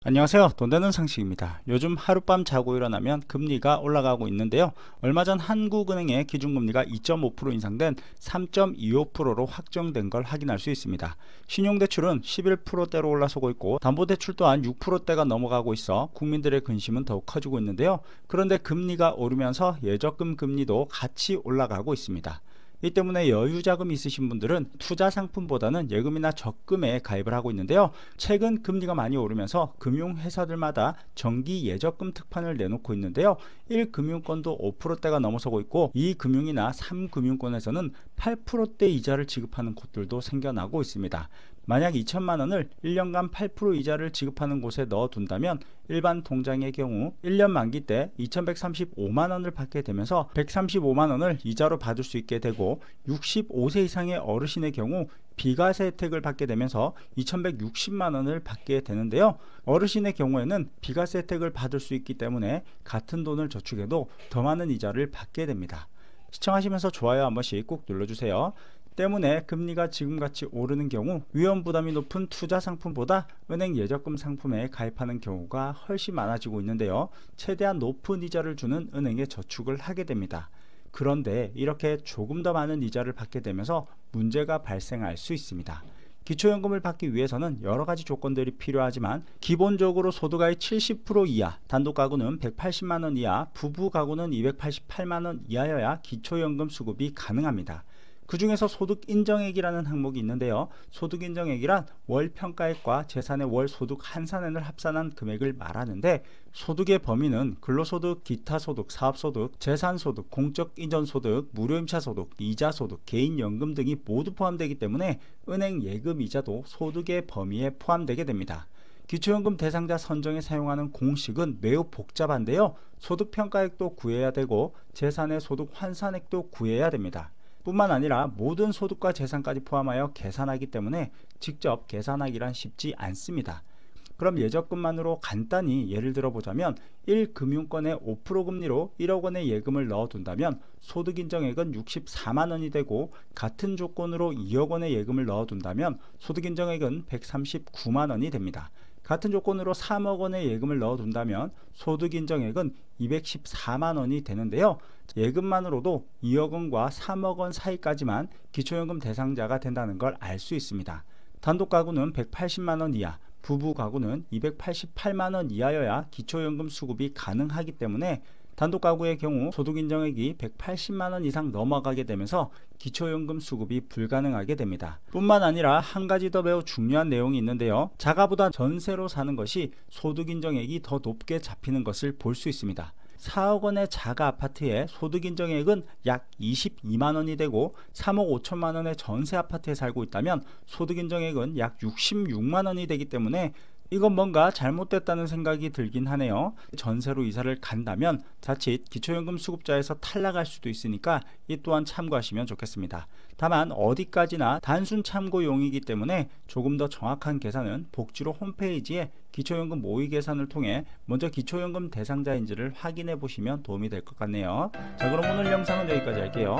안녕하세요. 돈 되는 상식입니다. 요즘 하룻밤 자고 일어나면 금리가 올라가고 있는데요. 얼마 전 한국은행의 기준금리가 2.5% 인상된 3.25%로 확정된 걸 확인할 수 있습니다. 신용대출은 11%대로 올라서고 있고 담보대출 또한 6%대가 넘어가고 있어 국민들의 근심은 더욱 커지고 있는데요. 그런데 금리가 오르면서 예적금 금리도 같이 올라가고 있습니다. 이 때문에 여유자금 있으신 분들은 투자 상품보다는 예금이나 적금에 가입을 하고 있는데요. 최근 금리가 많이 오르면서 금융회사들마다 정기 예적금 특판을 내놓고 있는데요. 1금융권도 5%대가 넘어서고 있고 2금융이나 3금융권에서는 8%대 이자를 지급하는 곳들도 생겨나고 있습니다. 만약 2천만원을 1년간 8% 이자를 지급하는 곳에 넣어둔다면 일반 통장의 경우 1년 만기 때 2135만원을 받게 되면서 135만원을 이자로 받을 수 있게 되고 65세 이상의 어르신의 경우 비과세 혜택을 받게 되면서 2160만원을 받게 되는데요. 어르신의 경우에는 비과세 혜택을 받을 수 있기 때문에 같은 돈을 저축해도 더 많은 이자를 받게 됩니다. 시청하시면서 좋아요 한 번씩 꼭 눌러주세요. 때문에 금리가 지금같이 오르는 경우 위험부담이 높은 투자 상품보다 은행 예적금 상품에 가입하는 경우가 훨씬 많아지고 있는데요. 최대한 높은 이자를 주는 은행에 저축을 하게 됩니다. 그런데 이렇게 조금 더 많은 이자를 받게 되면서 문제가 발생할 수 있습니다. 기초연금을 받기 위해서는 여러가지 조건들이 필요하지만 기본적으로 소득의 70% 이하, 단독가구는 180만원 이하, 부부가구는 288만원 이하여야 기초연금 수급이 가능합니다. 그 중에서 소득인정액이라는 항목이 있는데요. 소득인정액이란 월평가액과 재산의 월소득 한산액을 합산한 금액을 말하는데 소득의 범위는 근로소득, 기타소득, 사업소득, 재산소득, 공적인전소득, 무료임차소득, 이자소득, 개인연금 등이 모두 포함되기 때문에 은행 예금이자도 소득의 범위에 포함되게 됩니다. 기초연금 대상자 선정에 사용하는 공식은 매우 복잡한데요. 소득평가액도 구해야 되고 재산의 소득 환산액도 구해야 됩니다. 뿐만 아니라 모든 소득과 재산까지 포함하여 계산하기 때문에 직접 계산하기란 쉽지 않습니다. 그럼 예적금만으로 간단히 예를 들어 보자면 1금융권에 5% 금리로 1억원의 예금을 넣어둔다면 소득인정액은 64만원이 되고 같은 조건으로 2억원의 예금을 넣어둔다면 소득인정액은 139만원이 됩니다. 같은 조건으로 3억원의 예금을 넣어둔다면 소득인정액은 214만원이 되는데요. 예금만으로도 2억원과 3억원 사이까지만 기초연금 대상자가 된다는 걸 알 수 있습니다. 단독가구는 180만원 이하, 부부가구는 288만원 이하여야 기초연금 수급이 가능하기 때문에 단독가구의 경우 소득인정액이 180만원 이상 넘어가게 되면서 기초연금 수급이 불가능하게 됩니다. 뿐만 아니라 한 가지 더 매우 중요한 내용이 있는데요. 자가보다 전세로 사는 것이 소득인정액이 더 높게 잡히는 것을 볼 수 있습니다. 4억원의 자가 아파트의 소득인정액은 약 22만원이 되고 3억 5천만원의 전세 아파트에 살고 있다면 소득인정액은 약 66만원이 되기 때문에 이건 뭔가 잘못됐다는 생각이 들긴 하네요. 전세로 이사를 간다면 자칫 기초연금 수급자에서 탈락할 수도 있으니까 이 또한 참고하시면 좋겠습니다. 다만 어디까지나 단순 참고용이기 때문에 조금 더 정확한 계산은 복지로 홈페이지에 기초연금 모의 계산을 통해 먼저 기초연금 대상자인지를 확인해 보시면 도움이 될 것 같네요. 자, 그럼 오늘 영상은 여기까지 할게요.